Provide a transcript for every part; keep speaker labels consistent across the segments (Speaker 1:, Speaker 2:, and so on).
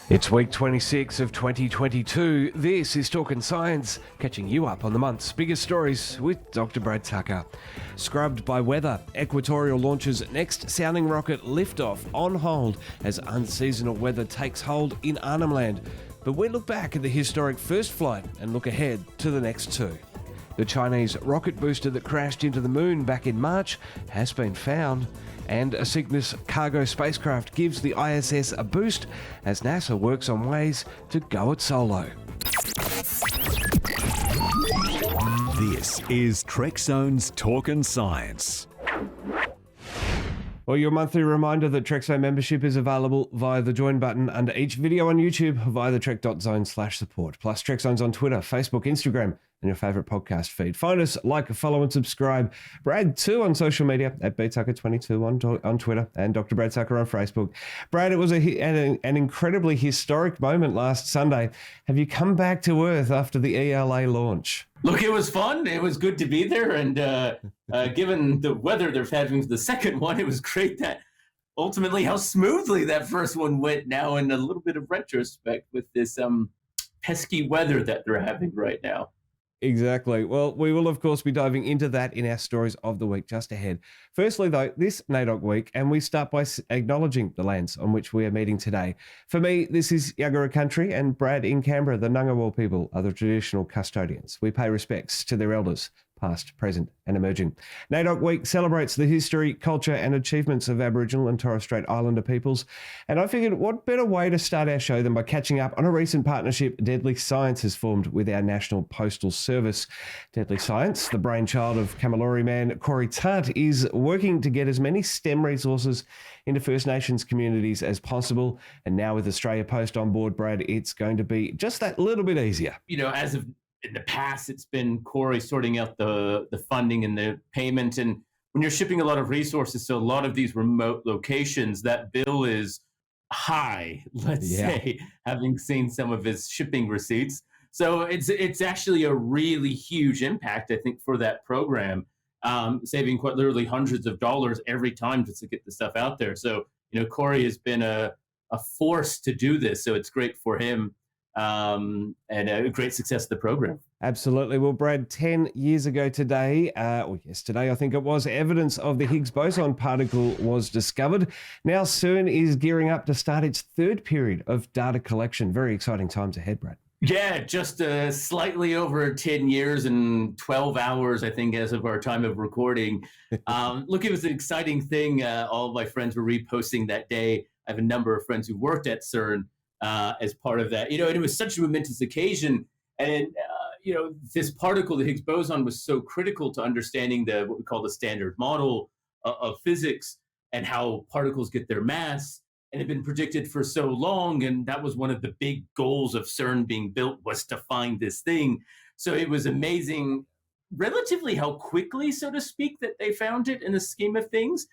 Speaker 1: It's week 26 of 2022. This is Talkin Science, catching you up on the month's biggest stories with Dr. Brad Tucker. Scrubbed by weather, Equatorial Launch's next sounding rocket liftoff on hold as unseasonal weather takes hold in Arnhem Land. But we look back at the historic first flight and look ahead to the next two. The Chinese rocket booster that crashed into the moon back in March has been found, and a Cygnus cargo spacecraft gives the ISS a boost as NASA works on ways to go it solo.
Speaker 2: This is Trekzone's Talkin Science.
Speaker 1: Well, your monthly reminder that Trekzone membership is available via the join button under each video on YouTube via the trek.zone/support. Plus Trekzone's on Twitter, Facebook, Instagram, and your favourite podcast feed. Find us, like, follow, and subscribe. Brad, too, on social media, at btucker22 on Twitter, and Dr. Brad Tucker on Facebook. Brad, it was an incredibly historic moment last Sunday. Have you come back to Earth after the ELA launch?
Speaker 3: Look, it was fun. It was good to be there. And given the weather they're having for the second one, it was great that ultimately how smoothly that first one went now in a little bit of retrospect with this pesky weather that they're having right now.
Speaker 1: Exactly. Well, we will, of course, be diving into that in our stories of the week just ahead. Firstly, though, this NAIDOC week, and we start by acknowledging the lands on which we are meeting today. For me, this is Yagara country, and Brad in Canberra, the Ngunnawal people are the traditional custodians. We pay respects to their elders, past, present, and emerging. NAIDOC Week celebrates the history, culture, and achievements of Aboriginal and Torres Strait Islander peoples. And I figured, what better way to start our show than by catching up on a recent partnership Deadly Science has formed with our National Postal Service. Deadly Science, the brainchild of Kamilaroi man Corey Tutt, is working to get as many STEM resources into First Nations communities as possible. And now with Australia Post on board, Brad, it's going to be just that little bit easier.
Speaker 3: You know, as of in the past, it's been Corey sorting out the funding and the payment. And when you're shipping a lot of resources to a lot of these remote locations, that bill is high, let's say, having seen some of his shipping receipts. So it's actually a really huge impact, I think, for that program, saving quite literally hundreds of dollars every time just to get the stuff out there. So, you know, Corey has been a force to do this. So it's great for him. And a great success of the program.
Speaker 1: Absolutely. Well, Brad, 10 years ago today, or yesterday, I think it was, evidence of the Higgs boson particle was discovered. Now CERN is gearing up to start its third period of data collection. Very exciting times ahead, Brad.
Speaker 3: Yeah, just slightly over 10 years and 12 hours, I think, as of our time of recording. Look, it was an exciting thing. All of my friends were reposting that day. I have a number of friends who worked at CERN as part of that, you know, and it was such a momentous occasion. And, you know, this particle, the Higgs boson, was so critical to understanding what we call the standard model of physics and how particles get their mass, and had been predicted for so long. And that was one of the big goals of CERN being built, was to find this thing. So it was amazing, relatively how quickly, so to speak, that they found it in the scheme of things.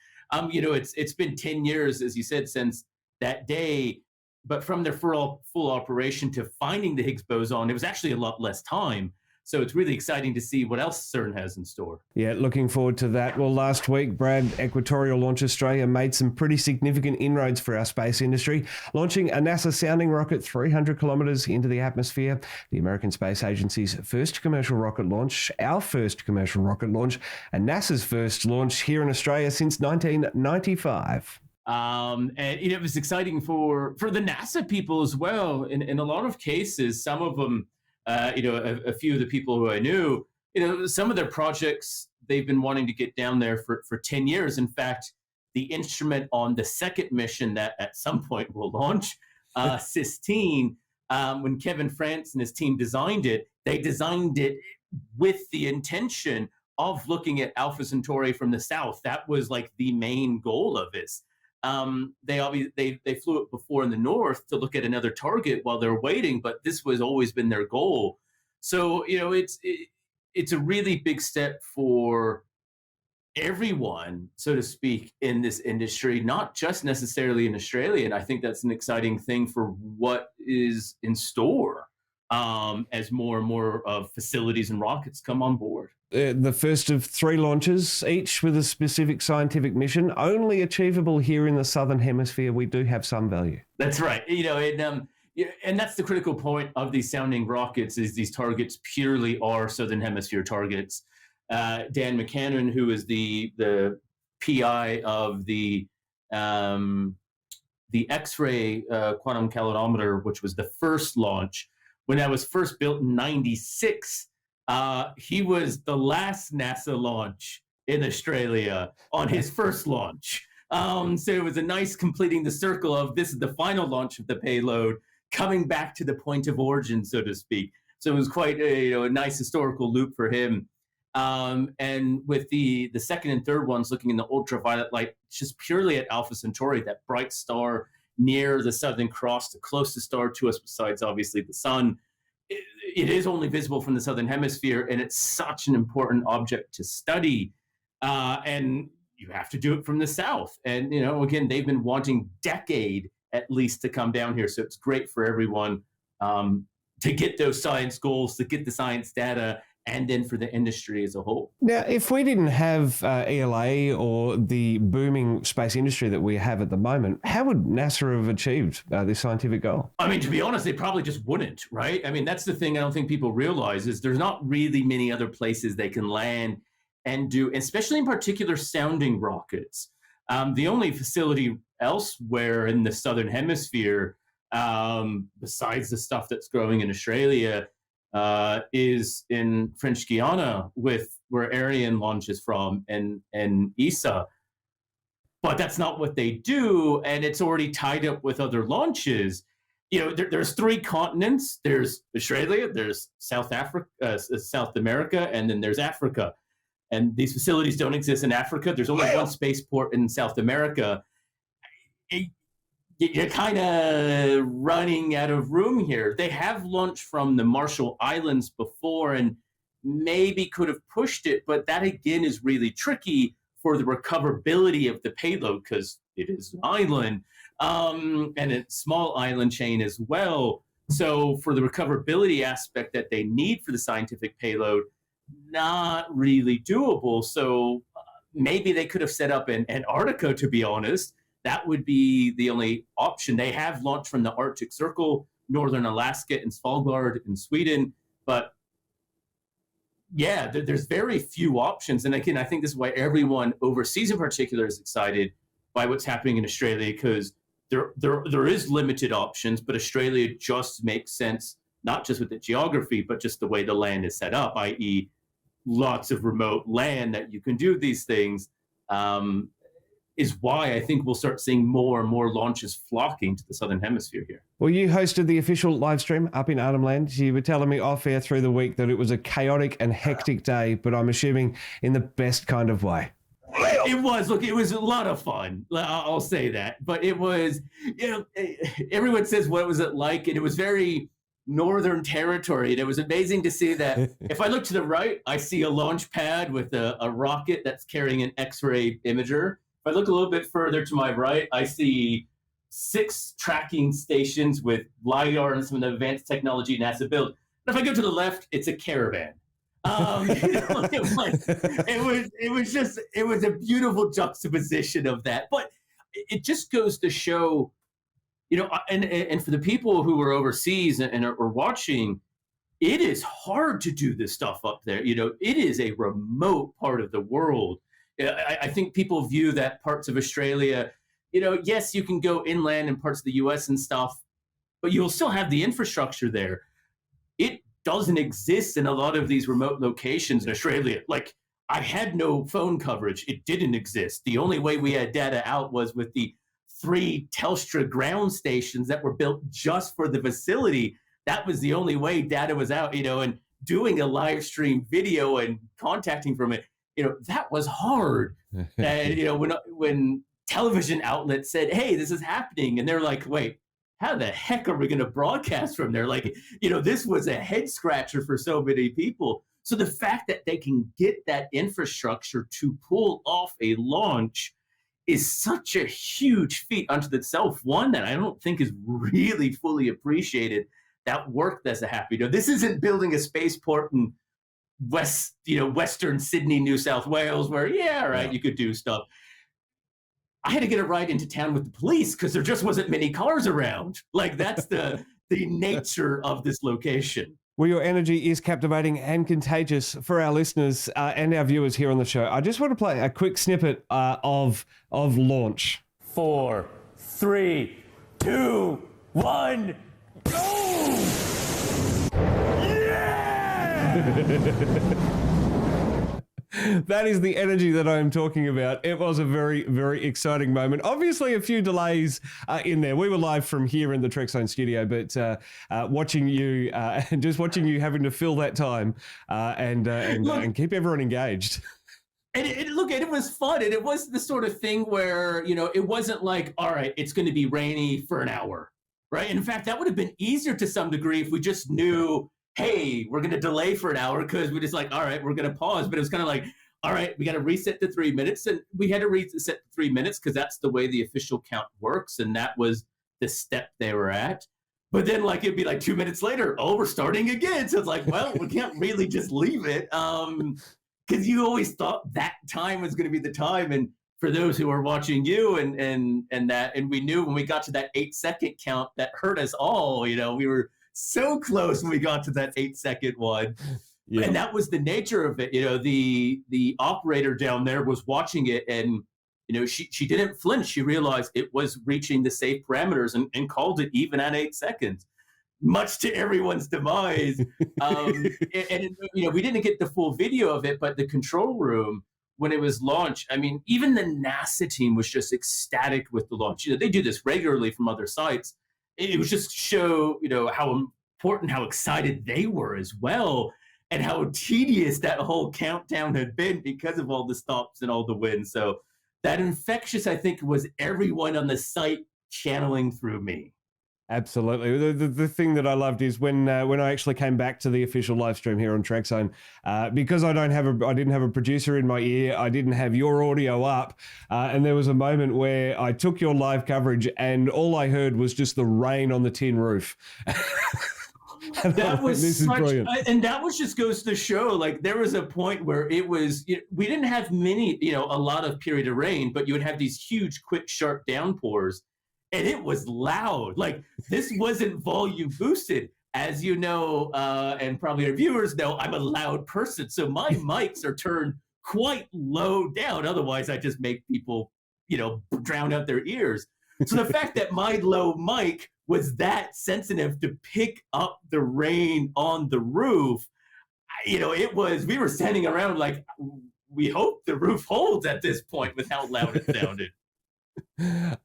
Speaker 3: You know, it's been 10 years, as you said, since that day. But from their full operation to finding the Higgs boson, it was actually a lot less time. So it's really exciting to see what else CERN has in store.
Speaker 1: Yeah, looking forward to that. Well, last week, Brad, Equatorial Launch Australia made some pretty significant inroads for our space industry, launching a NASA sounding rocket 300 kilometres into the atmosphere, the American Space Agency's first commercial rocket launch, our first commercial rocket launch, and NASA's first launch here in Australia since 1995.
Speaker 3: And you know, it was exciting for the NASA people as well. In a lot of cases, some of them, you know, a few of the people who I knew, you know, some of their projects, they've been wanting to get down there for 10 years. In fact, the instrument on the second mission that at some point will launch, Sistine, when Kevin France and his team designed it, they designed it with the intention of looking at Alpha Centauri from the south. That was like the main goal of this. They flew it before in the north to look at another target while they're waiting, but this was always been their goal. So, you know, it's a really big step for everyone, so to speak, in this industry, not just necessarily in Australia. And I think that's an exciting thing for what is in store as more and more of facilities and rockets come on board.
Speaker 1: The first of 3 launches, each with a specific scientific mission, only achievable here in the Southern Hemisphere. We do have some value.
Speaker 3: That's right. You know, Yeah, and that's the critical point of these sounding rockets is these targets purely are Southern Hemisphere targets. Dan McCannon, who is the PI of the X-ray quantum calorimeter, which was the first launch, when that was first built in '96, he was the last NASA launch in Australia on his first launch. So it was a nice completing the circle of this is the final launch of the payload, coming back to the point of origin, so to speak. So it was quite a nice historical loop for him. And with the second and third ones looking in the ultraviolet light, just purely at Alpha Centauri, that bright star near the Southern Cross, the closest star to us besides obviously the sun. It is only visible from the Southern Hemisphere, and it's such an important object to study. And you have to do it from the south. And, again, they've been wanting decade at least to come down here. So it's great for everyone to get those science goals, to get the science data, and then for the industry as a whole.
Speaker 1: Now, if we didn't have ELA or the booming space industry that we have at the moment, how would NASA have achieved this scientific goal?
Speaker 3: I mean, to be honest, they probably just wouldn't, right? I mean, that's the thing I don't think people realize is there's not really many other places they can land and do, especially in particular sounding rockets. The only facility elsewhere in the Southern Hemisphere, besides the stuff that's growing in Australia, is in French Guiana, where Ariane launches from, and ESA. But that's not what they do, and it's already tied up with other launches. There's three continents. There's Australia, there's South Africa, South America, and then there's Africa. And these facilities don't exist in Africa. There's only one spaceport in South America. You're kind of running out of room here. They have launched from the Marshall Islands before and maybe could have pushed it, but that again is really tricky for the recoverability of the payload because it is an island and a small island chain as well. So for the recoverability aspect that they need for the scientific payload, not really doable. So maybe they could have set up in Antarctica, to be honest. That would be the only option. They have launched from the Arctic Circle, northern Alaska, and Svalbard in Sweden. But yeah, there's very few options. And again, I think this is why everyone overseas in particular is excited by what's happening in Australia, because there is limited options, but Australia just makes sense, not just with the geography, but just the way the land is set up, i.e. lots of remote land that you can do these things. Is why I think we'll start seeing more and more launches flocking to the Southern Hemisphere here.
Speaker 1: Well, you hosted the official live stream up in Arnhem Land. You were telling me off air through the week that it was a chaotic and hectic day, but I'm assuming in the best kind of way.
Speaker 3: It was. Look, it was a lot of fun. I'll say that. But it was, everyone says, what was it like? And it was very Northern Territory. And it was amazing to see that if I look to the right, I see a launch pad with a rocket that's carrying an X-ray imager. If I look a little bit further to my right, I see 6 tracking stations with LiDAR and some of the advanced technology NASA built. And if I go to the left, it's a caravan. It was a beautiful juxtaposition of that. But it just goes to show, and for the people who are overseas and are watching, it is hard to do this stuff up there. It is a remote part of the world. I think people view that parts of Australia, yes, you can go inland in parts of the US and stuff, but you'll still have the infrastructure there. It doesn't exist in a lot of these remote locations in Australia. Like, I had no phone coverage. It didn't exist. The only way we had data out was with the 3 Telstra ground stations that were built just for the facility. That was the only way data was out, and doing a live stream video and contacting from it. That was hard. When television outlets said, hey, this is happening, and they're like, wait, how the heck are we going to broadcast from there? Like, this was a head scratcher for so many people. So the fact that they can get that infrastructure to pull off a launch is such a huge feat unto itself. One that I don't think is really fully appreciated, that work that's a happy. This isn't building a spaceport in Western Sydney, New South Wales, where, you could do stuff. I had to get a ride into town with the police because there just wasn't many cars around. Like, that's the the nature of this location.
Speaker 1: Well, your energy is captivating and contagious for our listeners and our viewers here on the show. I just want to play a quick snippet of launch.
Speaker 4: 4, 3, 2, 1, go! Yeah!
Speaker 1: That is the energy that I am talking about. It was a very, very exciting moment. Obviously, a few delays in there. We were live from here in the Trekzone studio, but watching you and just watching you having to fill that time and keep everyone engaged.
Speaker 3: And it was fun. And it was the sort of thing where, it wasn't like, all right, it's going to be rainy for an hour, right? And in fact, that would have been easier to some degree if we just knew, hey, we're going to delay for an hour, because we're just like, all right, we're going to pause. But it was kind of like, all right, we got to reset to 3 minutes. And we had to reset to 3 minutes because that's the way the official count works. And that was the step they were at. But then it'd be like 2 minutes later, oh, we're starting again. So it's like, well, we can't really just leave it. Because you always thought that time was going to be the time. And for those who are watching you and we knew when we got to that 8-second count, that hurt us all. We were so close when we got to that 8-second one. Yeah. And that was the nature of it. The operator down there was watching it, and she didn't flinch. She realized it was reaching the safe parameters and called it even at 8 seconds, much to everyone's demise. We didn't get the full video of it, but the control room, when it was launched, even the NASA team was just ecstatic with the launch. They do this regularly from other sites. It was just show, how important, how excited they were as well, and how tedious that whole countdown had been because of all the stops and all the wins. So that infectious, I think, was everyone on the site channeling through me.
Speaker 1: Absolutely. The thing that I loved is when I actually came back to the official live stream here on Trekzone, because I didn't have a producer in my ear, I didn't have your audio up, and there was a moment where I took your live coverage and all I heard was just the rain on the tin roof.
Speaker 3: That was
Speaker 1: this is brilliant.
Speaker 3: And that was just goes to show, there was a point where it was, we didn't have a lot of period of rain, but you would have these huge, quick, sharp downpours. And it was loud. This wasn't volume boosted. As you know, and probably our viewers know, I'm a loud person. So my mics are turned quite low down. Otherwise, I just make people, drown out their ears. So the fact that my low mic was that sensitive to pick up the rain on the roof, we were standing around we hope the roof holds at this point with how loud it sounded.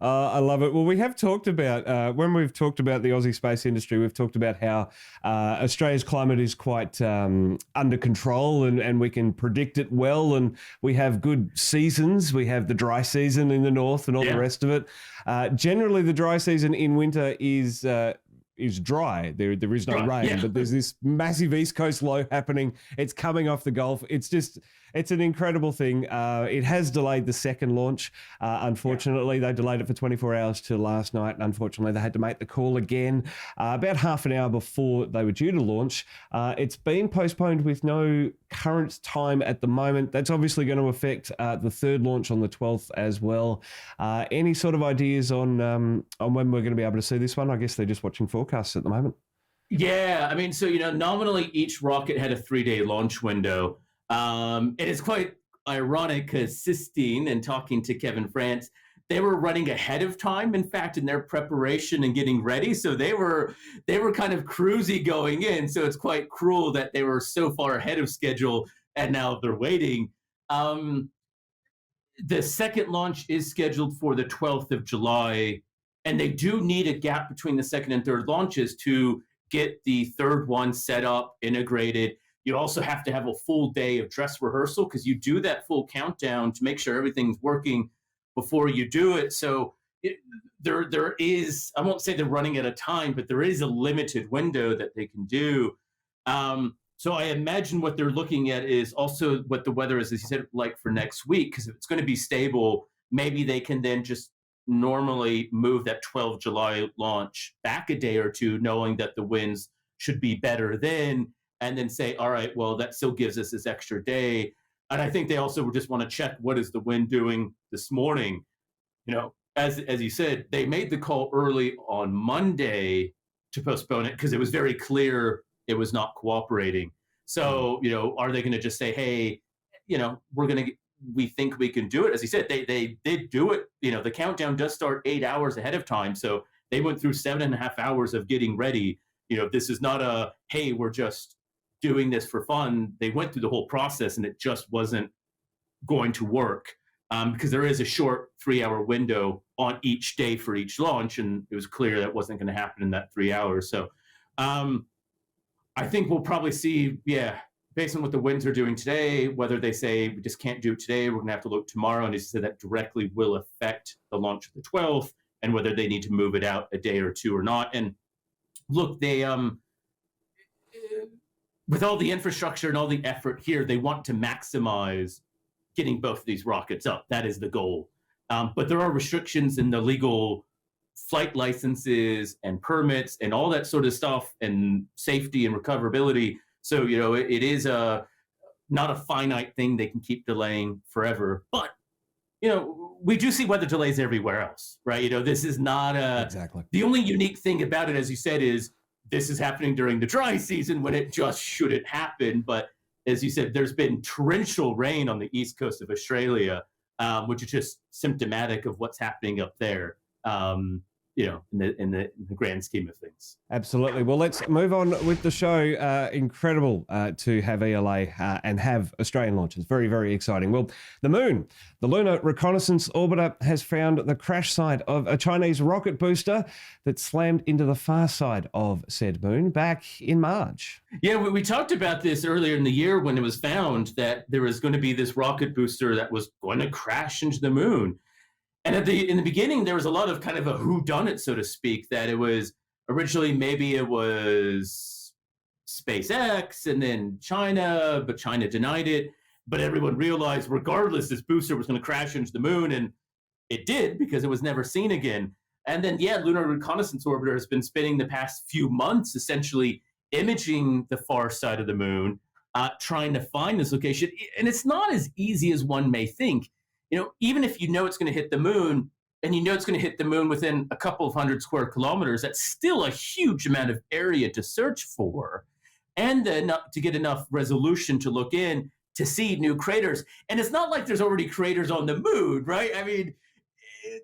Speaker 1: I love it. Well, we have talked about, when we've talked about the Aussie space industry, we've talked about how Australia's climate is quite under control and we can predict it well. And we have good seasons. We have the dry season in the north and all the rest of it. Generally, the dry season in winter is dry. There is no rain, but there's this massive East Coast low happening. It's coming off the Gulf. It's an incredible thing. It has delayed the second launch. Unfortunately, they delayed it for 24 hours till last night. And unfortunately, they had to make the call again about half an hour before they were due to launch. It's been postponed with no current time at the moment. That's obviously going to affect the third launch on the 12th as well. Any sort of ideas on when we're going to be able to see this one? I guess they're just watching forecasts at the moment.
Speaker 3: Yeah, nominally each rocket had a 3-day launch window. And it's quite ironic because Sistine and talking to Kevin France, they were running ahead of time, in fact, in their preparation and getting ready. So they were kind of cruisy going in. So it's quite cruel that they were so far ahead of schedule and now they're waiting. The second launch is scheduled for the 12th of July, and they do need a gap between the second and third launches to get the third one set up, integrated. You also have to have a full day of dress rehearsal because you do that full countdown to make sure everything's working before you do it. So there is, I won't say they're running out of time, but there is a limited window that they can do. So I imagine what they're looking at is also what the weather is, as you said, like for next week, because if it's going to be stable, maybe they can then just normally move that 12 July launch back a day or two, knowing that the winds should be better then. And then say, all right, well, that still gives us this extra day. And I think they also just want to check what is the wind doing this morning. As you said, they made the call early on Monday, to postpone it because it was very clear it was not cooperating. So, are they going to just say, hey, we think we can do it? As he said, they did do it. The countdown does start 8 hours ahead of time. So they went through 7.5 hours of getting ready. This is not a, hey, we're just doing this for fun. They went through the whole process and it just wasn't going to work because there is a short 3-hour window on each day for each launch. And it was clear that wasn't going to happen in that 3 hours. So I think we'll probably see, based on what the winds are doing today, whether they say we just can't do it today, we're going to have to look tomorrow. And he said that directly will affect the launch of the 12th and whether they need to move it out a day or two or not. And look, they, with all the infrastructure and all the effort here, they want to maximize getting both of these rockets up. That is the goal. But there are restrictions in the legal flight licenses and permits and all that sort of stuff and safety and recoverability. So, it is not a finite thing they can keep delaying forever. But, we do see weather delays everywhere else, right? This is not
Speaker 1: exactly.
Speaker 3: The only unique thing about it, as you said, is this is happening during the dry season when it just shouldn't happen. But as you said, there's been torrential rain on the east coast of Australia, which is just symptomatic of what's happening up there. In the grand scheme of things.
Speaker 1: Absolutely. Well, let's move on with the show. Incredible to have ELA and have Australian launches. Very, very exciting. Well, the moon, the Lunar Reconnaissance Orbiter, has found the crash site of a Chinese rocket booster that slammed into the far side of said moon back in March.
Speaker 3: Yeah, we talked about this earlier in the year when it was found that there was going to be this rocket booster that was going to crash into the moon. And in the beginning, there was a lot of kind of a whodunit, so to speak, that it was originally maybe it was SpaceX and then China, but China denied it. But everyone realized, regardless, this booster was going to crash into the moon, and it did because it was never seen again. And then, Lunar Reconnaissance Orbiter has been spending the past few months essentially imaging the far side of the moon, trying to find this location. And it's not as easy as one may think. Even if it's going to hit the moon and it's going to hit the moon within a couple of 100 square kilometers, that's still a huge amount of area to search for and then to get enough resolution to look in to see new craters. And it's not like there's already craters on the moon, right? I mean,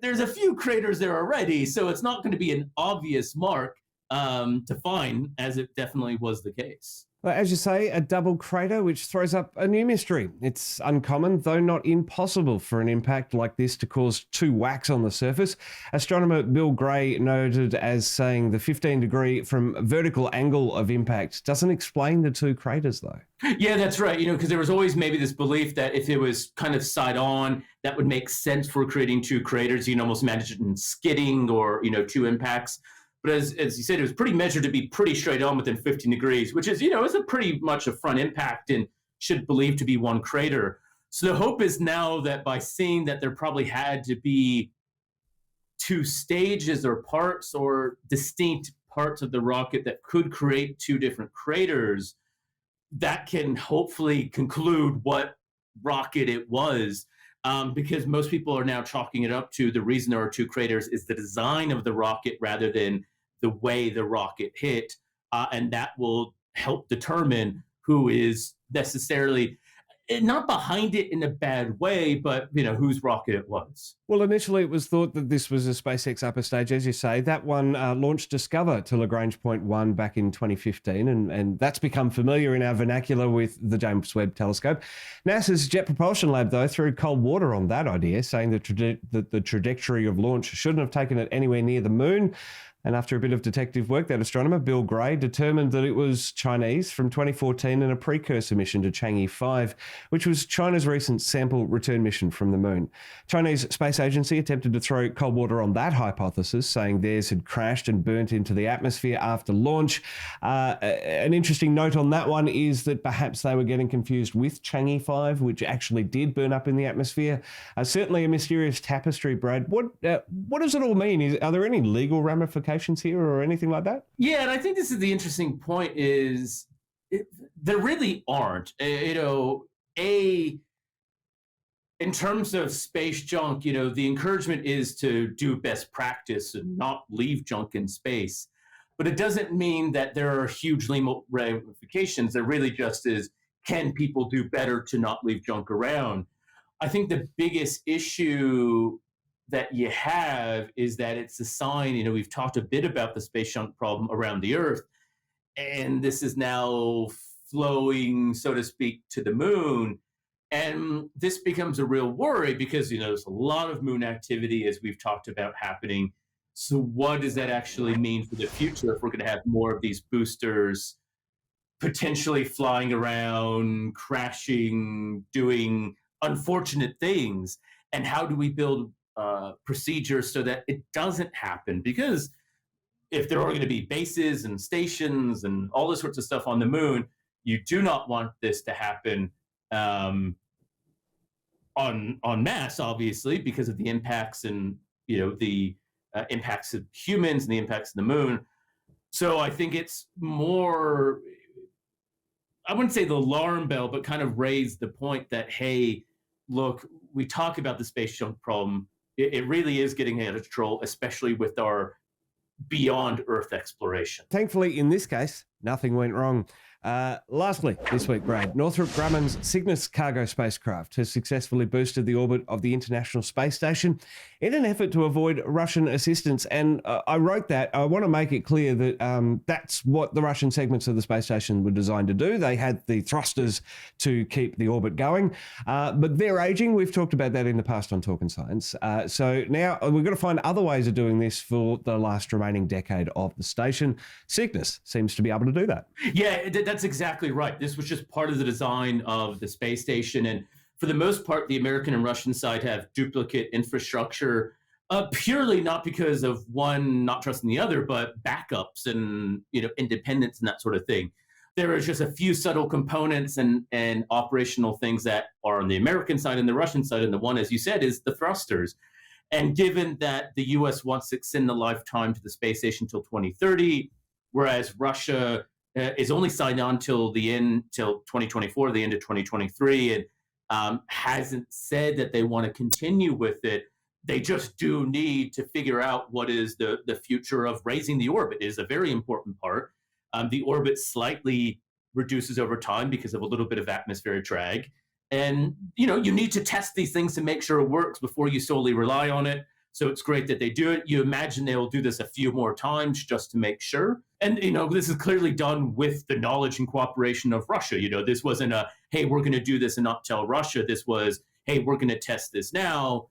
Speaker 3: there's a few craters there already, so it's not going to be an obvious mark to find, as it definitely was the case.
Speaker 1: Well, as you say, a double crater, which throws up a new mystery. It's uncommon, though not impossible, for an impact like this to cause two whacks on the surface. Astronomer Bill Gray noted as saying the 15-degree from vertical angle of impact doesn't explain the two craters, though.
Speaker 3: Yeah, that's right. Because there was always maybe this belief that if it was kind of side on, that would make sense for creating two craters. You can almost imagine it in skidding or, two impacts. But as you said, it was pretty measured to be pretty straight on within 15 degrees, which is, is a pretty much a front impact and should believe to be one crater. So the hope is now that by seeing that there probably had to be two stages or parts or distinct parts of the rocket that could create two different craters, that can hopefully conclude what rocket it was. Because most people are now chalking it up to the reason there are two craters is the design of the rocket rather than the way the rocket hit. And that will help determine who is necessarily not behind it in a bad way, but, whose rocket it was.
Speaker 1: Well, initially it was thought that this was a SpaceX upper stage, as you say. That one launched Discover to Lagrange Point 1 back in 2015, and that's become familiar in our vernacular with the James Webb Telescope. NASA's Jet Propulsion Lab, though, threw cold water on that idea, saying that the trajectory of launch shouldn't have taken it anywhere near the moon. And after a bit of detective work, that astronomer, Bill Gray, determined that it was Chinese from 2014 and a precursor mission to Chang'e 5, which was China's recent sample return mission from the moon. Chinese Space Agency attempted to throw cold water on that hypothesis, saying theirs had crashed and burnt into the atmosphere after launch. An interesting note on that one is that perhaps they were getting confused with Chang'e 5, which actually did burn up in the atmosphere. Certainly a mysterious tapestry, Brad. What does it all mean? Are there any legal ramifications here or anything like that?
Speaker 3: Yeah, and I think this is the interesting point is there really aren't. In terms of space junk, the encouragement is to do best practice and not leave junk in space. but it doesn't mean that there are huge ramifications. There really just is, can people do better to not leave junk around? I think the biggest issue that you have is that it's a sign, we've talked a bit about the space junk problem around the Earth, and this is now flowing, so to speak, to the moon. And this becomes a real worry because, there's a lot of moon activity, as we've talked about, happening. So what does that actually mean for the future if we're going to have more of these boosters potentially flying around, crashing, doing unfortunate things? And how do we build procedures so that it doesn't happen? Because if there are going to be bases and stations and all this sorts of stuff on the moon, you do not want this to happen en masse, obviously, because of the impacts and the impacts of humans and the impacts of the moon. So I think it's more, I wouldn't say the alarm bell, but kind of raise the point that, hey, look, we talk about the space junk problem. It really is getting out of control, especially with our beyond Earth exploration.
Speaker 1: Thankfully, in this case, nothing went wrong. Lastly, this week, Brad, Northrop Grumman's Cygnus cargo spacecraft has successfully boosted the orbit of the International Space Station in an effort to avoid Russian assistance. And I wrote that. I want to make it clear that that's what the Russian segments of the space station were designed to do. They had the thrusters to keep the orbit going, but they're aging. We've talked about that in the past on Talkin Science. So now we've got to find other ways of doing this for the last remaining decade of the station. Cygnus seems to be able to do that.
Speaker 3: Yeah, that's exactly right. This was just part of the design of the space station. And for the most part, the American and Russian side have duplicate infrastructure, purely not because of one not trusting the other, but backups and independence and that sort of thing. There are just a few subtle components and operational things that are on the American side and the Russian side. And the one, as you said, is the thrusters. And given that the US wants to extend the lifetime to the space station till 2030, whereas Russia is only signed on till 2024, the end of 2023, and hasn't said that they want to continue with it. They just do need to figure out what is the future of raising the orbit. It is a very important part. The orbit slightly reduces over time because of a little bit of atmospheric drag. And, you need to test these things to make sure it works before you solely rely on it. So it's great that they do it. You imagine they'll do this a few more times just to make sure. And, this is clearly done with the knowledge and cooperation of Russia. This wasn't a, hey, we're going to do this and not tell Russia. This was, hey, we're going to test this now,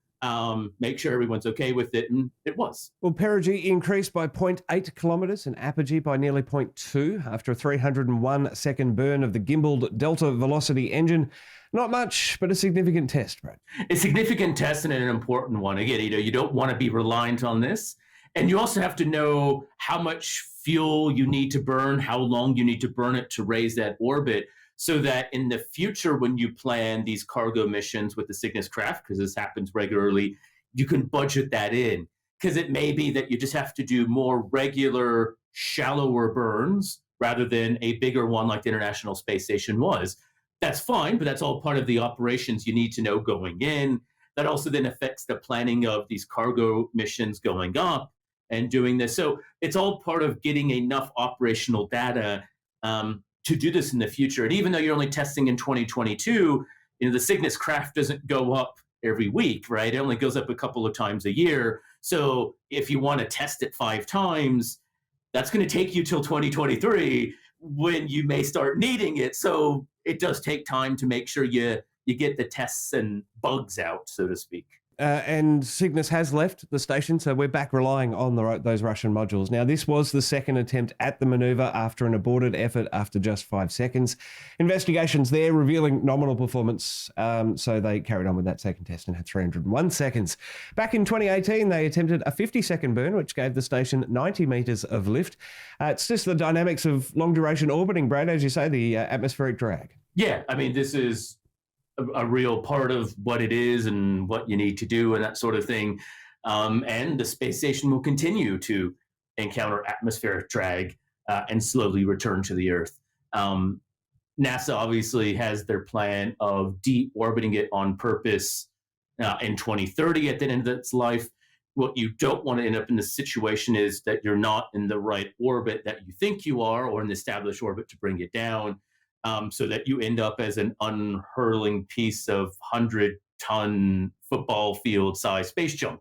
Speaker 3: make sure everyone's okay with it. And it was.
Speaker 1: Well, perigee increased by 0.8 kilometres and apogee by nearly 0.2 after a 301-second burn of the gimbaled Delta Velocity engine. Not much, but a significant test, Brad.
Speaker 3: A significant test and an important one. Again, you don't want to be reliant on this. And you also have to know how much fuel you need to burn, how long you need to burn it to raise that orbit, so that in the future, when you plan these cargo missions with the Cygnus craft, because this happens regularly, you can budget that in. Because it may be that you just have to do more regular, shallower burns rather than a bigger one like the International Space Station was. That's fine, but that's all part of the operations you need to know going in. That also then affects the planning of these cargo missions going up and doing this. So it's all part of getting enough operational data to do this in the future. And even though you're only testing in 2022, the Cygnus craft doesn't go up every week, right? It only goes up a couple of times a year. So if you want to test it 5 times, that's going to take you till 2023 when you may start needing it. So it does take time to make sure you get the tests and bugs out, so to speak.
Speaker 1: And Cygnus has left the station, so we're back relying on those Russian modules. Now, this was the second attempt at the maneuver after an aborted effort after just 5 seconds. Investigations there revealing nominal performance, so they carried on with that second test and had 301 seconds. Back in 2018, they attempted a 50-second burn, which gave the station 90 metres of lift. It's just the dynamics of long-duration orbiting, Brad, as you say, the atmospheric drag.
Speaker 3: Yeah, I mean, this is a real part of what it is and what you need to do and that sort of thing. And the space station will continue to encounter atmospheric drag and slowly return to the Earth. NASA obviously has their plan of deorbiting it on purpose in 2030 at the end of its life. what you don't want to end up in the situation is that you're not in the right orbit that you think you are, or an established orbit to bring it down, so that you end up as an unhurling piece of 100-ton football field size space junk.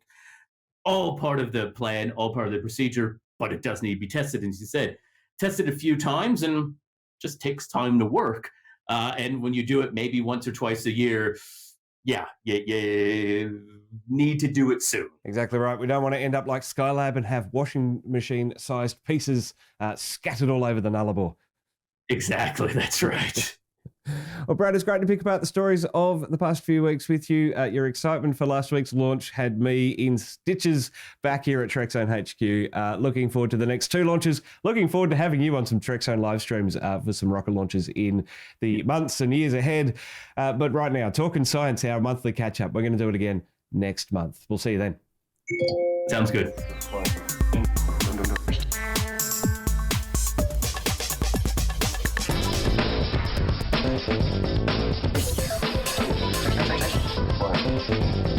Speaker 3: All part of the plan, all part of the procedure, but it does need to be tested. And as you said, tested a few times and just takes time to work. And when you do it maybe once or twice a year, you need to do it soon.
Speaker 1: Exactly right. We don't want to end up like Skylab and have washing machine-sized pieces scattered all over the Nullarbor.
Speaker 3: Exactly, that's right.
Speaker 1: Well, Brad, it's great to pick apart the stories of the past few weeks with you. Your excitement for last week's launch had me in stitches back here at Trekzone HQ. Looking forward to the next 2 launches. Looking forward to having you on some Trekzone live streams for some rocket launches in the months and years ahead. But right now, Talkin Science, our monthly catch-up. We're going to do it again next month. We'll see you then.
Speaker 3: Sounds good.
Speaker 5: Thank you.